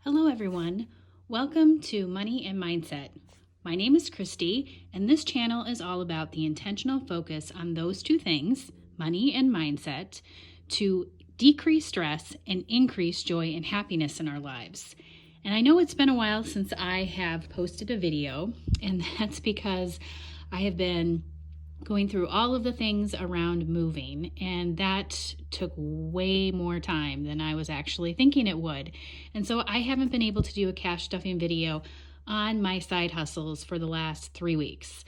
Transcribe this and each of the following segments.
Hello everyone, welcome to Money and Mindset. My name is Christy and this channel is all about the intentional focus on those two things, money and mindset, to decrease stress and increase joy and happiness in our lives. And I know it's been a while since I have posted a video, and that's because I have been going through all of the things around moving, and that took way more time than I was actually thinking it would. And so I haven't been able to do a cash stuffing video on my side hustles for the last 3 weeks.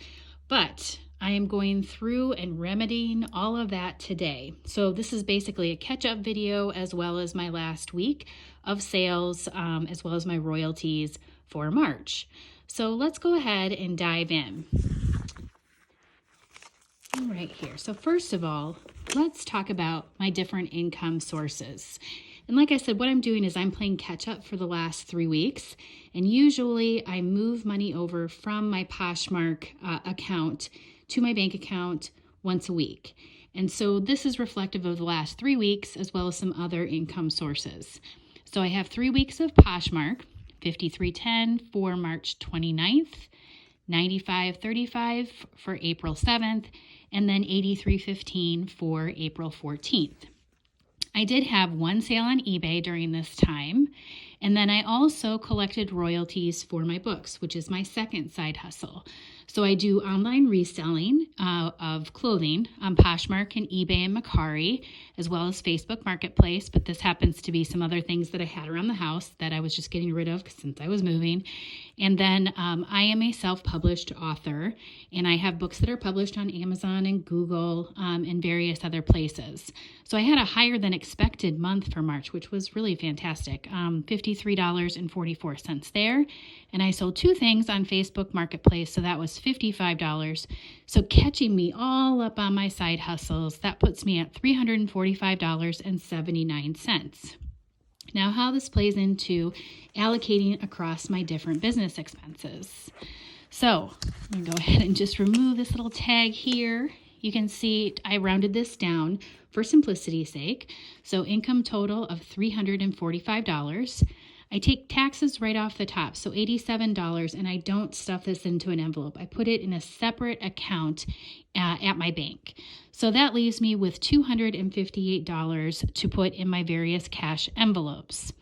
But I am going through and remedying all of that today. So this is basically a catch-up video as well as my last week of sales, as well as my royalties for March. So let's go ahead and dive in. Right here. So first of all, let's talk about my different income sources. And like I said, what I'm doing is I'm playing catch up for the last 3 weeks. And usually I move money over from my Poshmark account to my bank account once a week. And so this is reflective of the last 3 weeks as well as some other income sources. So I have 3 weeks of Poshmark, 53.10 for March 29th, 95.35 for April 7th, and then 83.15 for April 14th. I did have one sale on eBay during this time, and then I also collected royalties for my books, which is my second side hustle. So I do online reselling of clothing on Poshmark and eBay and Mercari, as well as Facebook Marketplace, but this happens to be some other things that I had around the house that I was just getting rid of since I was moving. And then I am a self-published author, and I have books that are published on Amazon and Google and various other places. So I had a higher than expected month for March, which was really fantastic, $53.44 there. And I sold 2 things on Facebook Marketplace, so that was $55. So catching me all up on my side hustles, that puts me at $345.79. Now, how this plays into allocating across my different business expenses. So I'm going to go ahead and just remove this little tag here. You can see I rounded this down for simplicity's sake. So income total of $345. I take taxes right off the top, so $87, and I don't stuff this into an envelope. I put it in a separate account at my bank. So that leaves me with $258 to put in my various cash envelopes.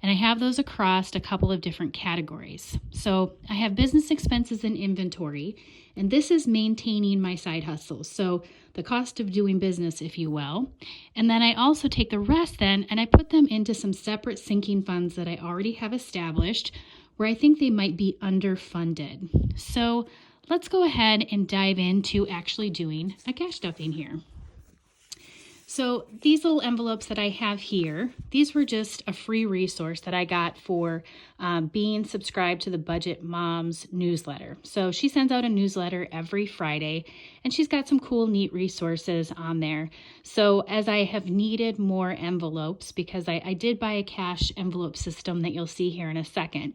And I have those across a couple of different categories. So I have business expenses and inventory, and this is maintaining my side hustles. So the cost of doing business, if you will. And then I also take the rest then and I put them into some separate sinking funds that I already have established where I think they might be underfunded. So let's go ahead and dive into actually doing a cash stuffing here. So these little envelopes that I have here, these were just a free resource that I got for being subscribed to the Budget Moms newsletter. So she sends out a newsletter every Friday, and she's got some cool, neat resources on there. So as I have needed more envelopes, because I did buy a cash envelope system that you'll see here in a second,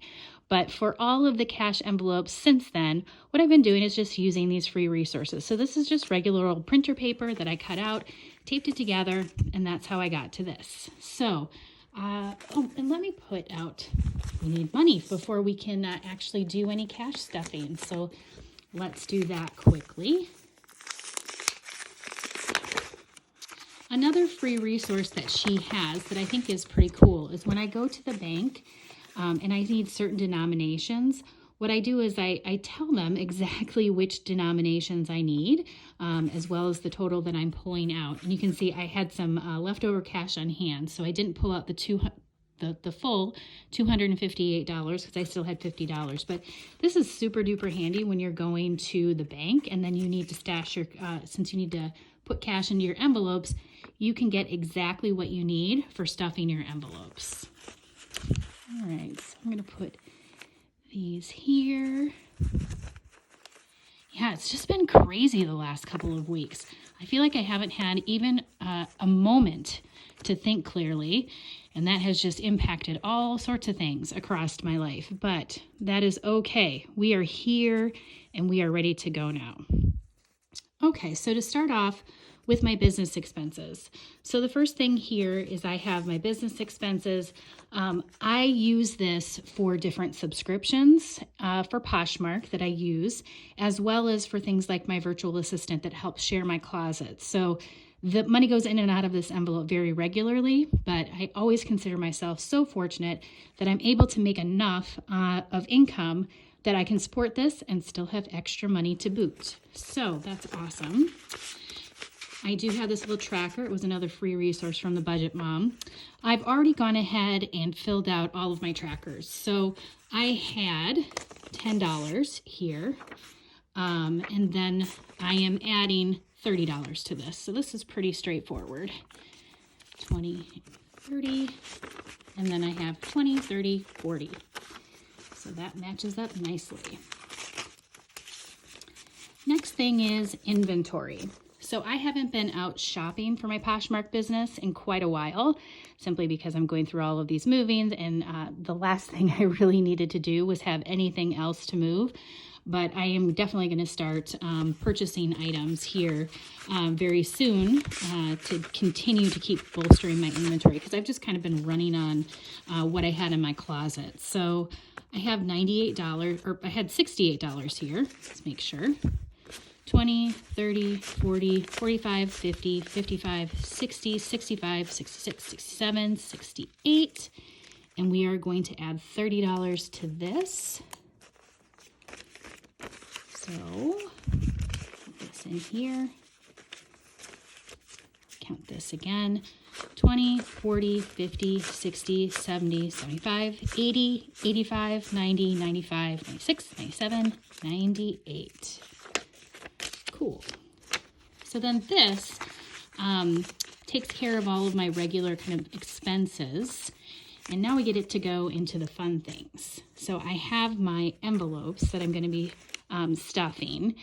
but for all of the cash envelopes since then, what I've been doing is just using these free resources. So this is just regular old printer paper that I cut out, taped it together, and that's how I got to this. So, and let me put out, we need money before we can actually do any cash stuffing. So let's do that quickly. Another free resource that she has that I think is pretty cool is when I go to the bank and I need certain denominations, what I do is I tell them exactly which denominations I need, as well as the total that I'm pulling out. And you can see I had some leftover cash on hand, so I didn't pull out the full $258 because I still had $50. But this is super duper handy when you're going to the bank and then you need to stash your, since you need to put cash into your envelopes, you can get exactly what you need for stuffing your envelopes. All right, so I'm going to put these here. Yeah, it's just been crazy the last couple of weeks. I feel like I haven't had even a moment to think clearly, and that has just impacted all sorts of things across my life. But that is okay. We are here and we are ready to go now. Okay, so to start off with my business expenses. So the first thing here is I have my business expenses. I use this for different subscriptions for Poshmark that I use, as well as for things like my virtual assistant that helps share my closet. So the money goes in and out of this envelope very regularly, but I always consider myself so fortunate that I'm able to make enough of income that I can support this and still have extra money to boot. So that's awesome. I do have this little tracker. It was another free resource from the Budget Mom. I've already gone ahead and filled out all of my trackers. So I had $10 here, and then I am adding $30 to this. So this is pretty straightforward. 20, 30, and then I have 20, 30, 40. So that matches up nicely. Next thing is inventory. So I haven't been out shopping for my Poshmark business in quite a while, simply because I'm going through all of these movings, and the last thing I really needed to do was have anything else to move. But I am definitely going to start purchasing items here very soon to continue to keep bolstering my inventory, because I've just kind of been running on what I had in my closet. So I have $98, or I had $68 here. Let's make sure. 20, 30, 40, 45, 50, 55, 60, 65, 66, 67, 68. And we are going to add $30 to this. So put this in here. Count this again. 20, 40, 50, 60, 70, 75, 80, 85, 90, 95, 96, 97, 98. Cool. So then this takes care of all of my regular kind of expenses. And now we get it to go into the fun things. So I have my envelopes that I'm going to be stuffing.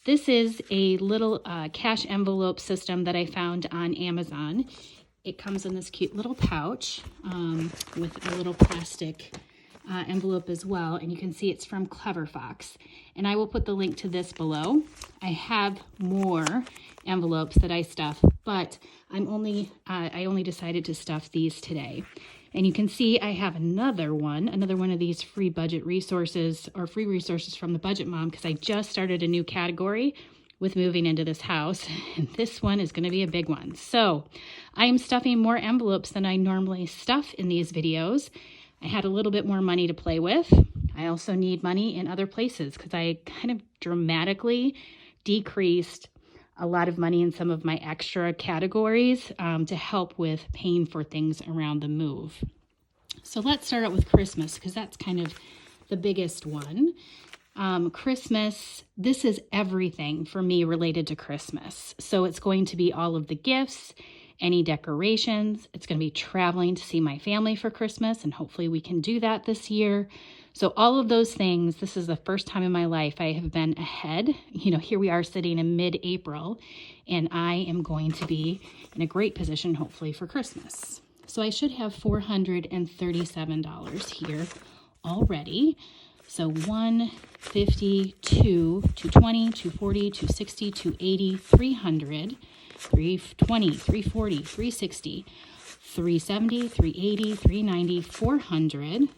This is a little cash envelope system that I found on Amazon. It comes in this cute little pouch with a little plastic envelope as well, and you can see it's from Clever Fox, and I will put the link to this below. I have more envelopes that I stuff, but I only decided to stuff these today. And you can see I have another one of these free budget resources, or free resources from the Budget Mom, because I just started a new category with moving into this house, and this one is going to be a big one. So I am stuffing more envelopes than I normally stuff in these videos. I had a little bit more money to play with. I also need money in other places because I kind of dramatically decreased a lot of money in some of my extra categories to help with paying for things around the move. So let's start out with Christmas, because that's kind of the biggest one. Christmas, this is everything for me related to Christmas. So it's going to be all of the gifts, any decorations. It's going to be traveling to see my family for Christmas, and hopefully we can do that this year. So all of those things, this is the first time in my life I have been ahead. You know, here we are sitting in mid-April, and I am going to be in a great position, hopefully, for Christmas. So I should have $437 here already. So 150, 220, 240, 260, 280, 300, 320, 340, 360, 370, 380, 390, 400,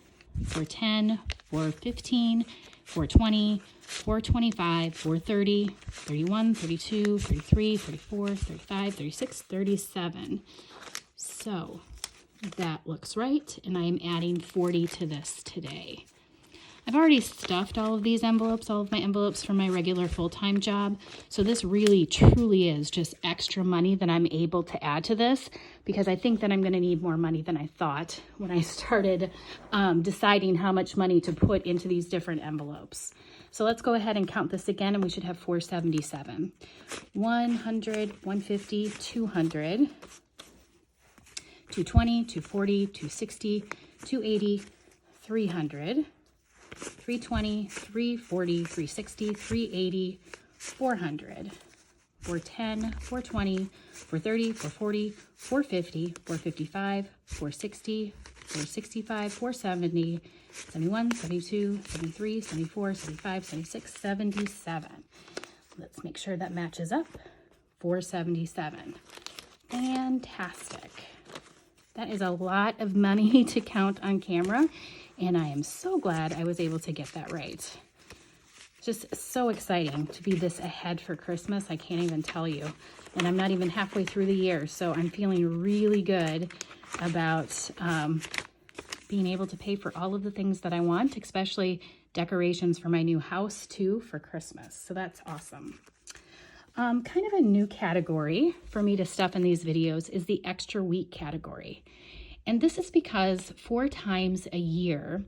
410, 415, 420, 425, 430, 31, 32, 33, 34, 35, 36, 37. So that looks right, and I am adding 40 to this today. I've already stuffed all of these envelopes, all of my envelopes from my regular full-time job. So this really, truly is just extra money that I'm able to add to this, because I think that I'm going to need more money than I thought when I started deciding how much money to put into these different envelopes. So let's go ahead and count this again, and we should have 477. 100, 150, 200, 220, 240, 260, 280, 300, 320, 340, 360, 380, 400, 410, 420, 430, 440, 450, 455, 460, 465, 470, 71, 72, 73, 74, 75, 76, 77. Let's make sure that matches up. $477. Fantastic. That is a lot of money to count on camera, and I am so glad I was able to get that right. Just so exciting to be this ahead for Christmas. I can't even tell you. And I'm not even halfway through the year, so I'm feeling really good about being able to pay for all of the things that I want, especially decorations for my new house too for Christmas. So that's awesome. Kind of a new category for me to stuff in these videos is the extra week category. And this is because 4 times a year,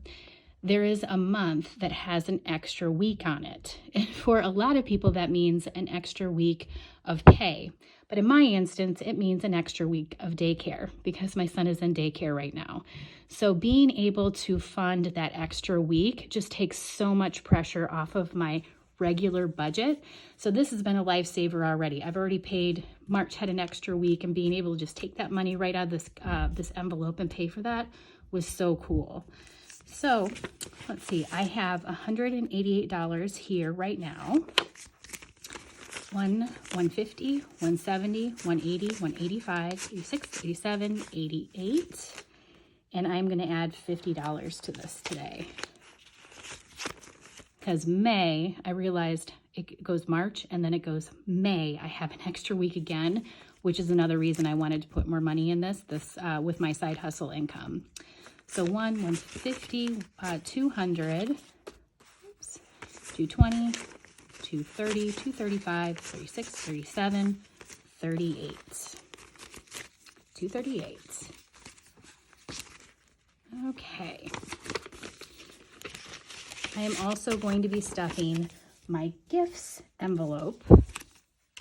there is a month that has an extra week on it. And for a lot of people, that means an extra week of pay. But in my instance, it means an extra week of daycare because my son is in daycare right now. So being able to fund that extra week just takes so much pressure off of my regular budget. So this has been a lifesaver already. I've already paid, March had an extra week, and being able to just take that money right out of this envelope and pay for that was so cool. So let's see, I have $188 here right now. $150, $170, $180, $185, $86, $87, $88. And I'm going to add $50 to this today. Because May, I realized it goes March and then it goes May. I have an extra week again, which is another reason I wanted to put more money in this with my side hustle income. So 150, 200, oops, 220, 230, 235, 36, 37, 38. 238. Okay. I am also going to be stuffing my gifts envelope.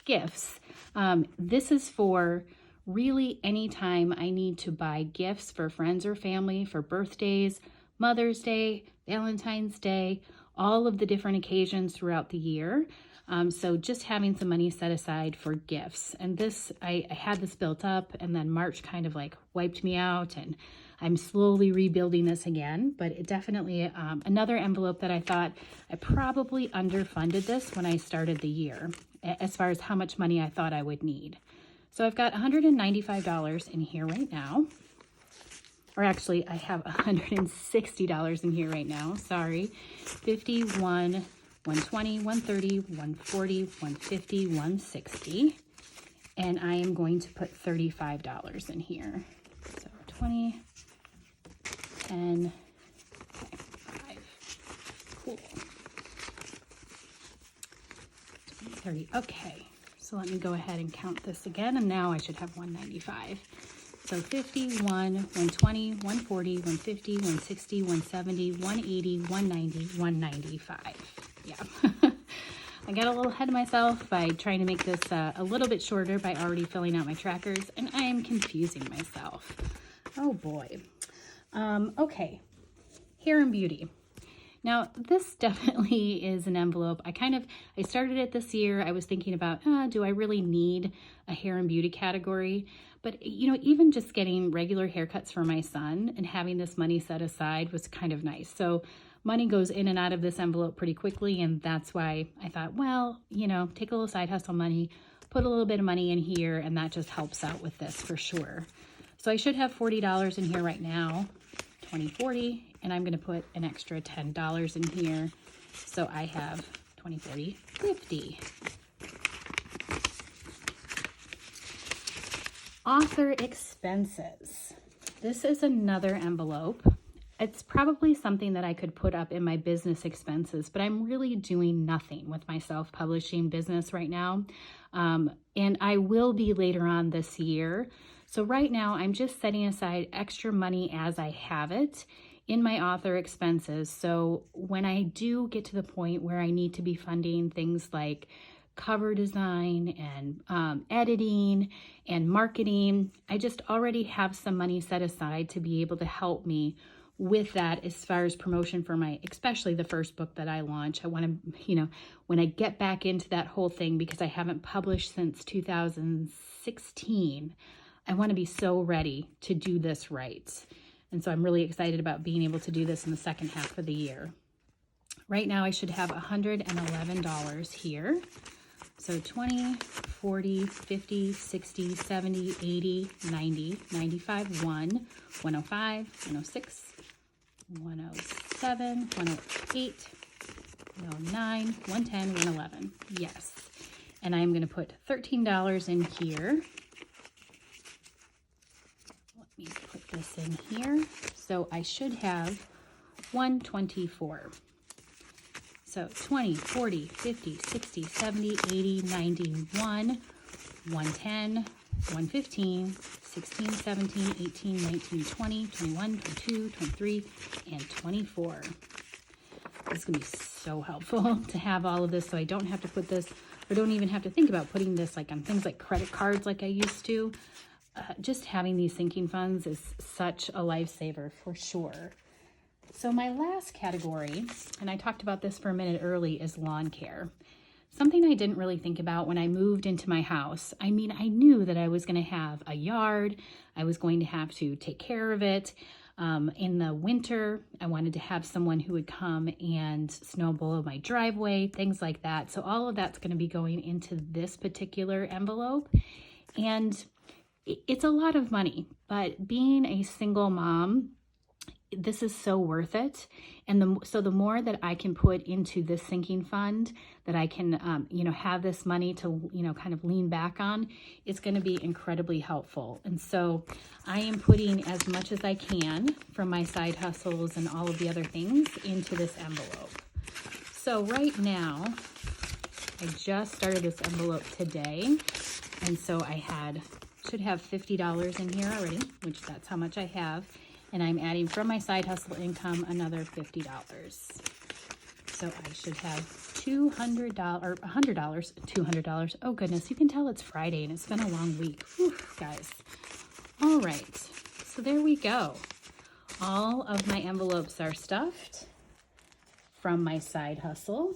Gifts. This is for really anytime I need to buy gifts for friends or family, for birthdays, Mother's Day, Valentine's Day, all of the different occasions throughout the year. So just having some money set aside for gifts. And this, I had this built up, and then March kind of like wiped me out, and I'm slowly rebuilding this again. But it definitely, another envelope that I thought I probably underfunded this when I started the year, as far as how much money I thought I would need. So I've got $195 in here right now. Or actually, I have $160 in here right now. Sorry. 51, 120, 130, 140, 150, 160. And I am going to put $35 in here. So 20, 10, okay, 5. Cool. 20, 30. Okay. So let me go ahead and count this again, and now I should have 195. So 51, 120, 140, 150, 160, 170, 180, 190, 195. Yeah. I got a little ahead of myself by trying to make this a little bit shorter by already filling out my trackers, and I am confusing myself. Oh boy. Okay. Hair and beauty. Now, this definitely is an envelope. I started it this year. I was thinking about, do I really need a hair and beauty category? But, you know, even just getting regular haircuts for my son and having this money set aside was kind of nice. So money goes in and out of this envelope pretty quickly, and that's why I thought, well, you know, take a little side hustle money, put a little bit of money in here, and that just helps out with this for sure. So I should have $40 in here right now, 20, 40. And I'm going to put an extra $10 in here. So I have 20, 40, 50. Author expenses. This is another envelope. It's probably something that I could put up in my business expenses, but I'm really doing nothing with my self-publishing business right now. And I will be later on this year. So right now I'm just setting aside extra money as I have it in my author expenses. So when I do get to the point where I need to be funding things like cover design and editing and marketing, I just already have some money set aside to be able to help me with that as far as promotion for especially the first book that I launch. I want to, you know, when I get back into that whole thing, because I haven't published since 2016, I want to be so ready to do this right. And so I'm really excited about being able to do this in the second half of the year. Right now I should have $111 here. So 20, 40, 50, 60, 70, 80, 90, 95, 105, 106, 107, 108, 109, 110, 111. Yes. And I'm going to put $13 in here. Let me put this in here. So I should have 124. So 20, 40, 50, 60, 70, 80, 91, 110, 115, 16, 17, 18, 19, 20, 21, 22, 23, and 24. This is going to be so helpful to have all of this so I don't have to put this, or don't even have to think about putting this like on things like credit cards like I used to. Just having these sinking funds is such a lifesaver for sure. So my last category, and I talked about this for a minute early, is lawn care. Something I didn't really think about when I moved into my house. I mean, I knew that I was going to have a yard. I was going to have to take care of it. In the winter, I wanted to have someone who would come and snow blow my driveway, things like that. So all of that's going to be going into this particular envelope. And it's a lot of money, but being a single mom, this is so worth it. And so the more that I can put into this sinking fund, that I can, have this money to, kind of lean back on, it's going to be incredibly helpful. And so I am putting as much as I can from my side hustles and all of the other things into this envelope. So right now, I just started this envelope today. And so I should have $50 in here already, which that's how much I have. And I'm adding from my side hustle income another $50. So I should have $200 or $100, $200. Oh goodness, you can tell it's Friday and it's been a long week. Whew, guys. All right, so there we go. All of my envelopes are stuffed from my side hustle.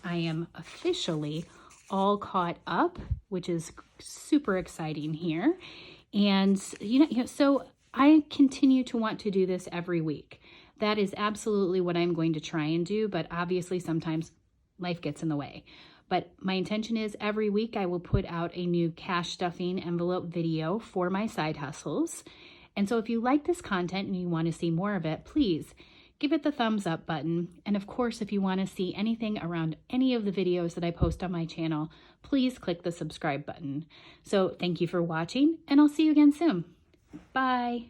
I am officially all caught up, which is super exciting here. And, so I continue to want to do this every week. That is absolutely what I'm going to try and do, but obviously sometimes life gets in the way. But my intention is every week I will put out a new cash stuffing envelope video for my side hustles. And so if you like this content and you want to see more of it, please give it the thumbs up button. And of course, if you want to see anything around any of the videos that I post on my channel, please click the subscribe button. So thank you for watching, and I'll see you again soon. Bye.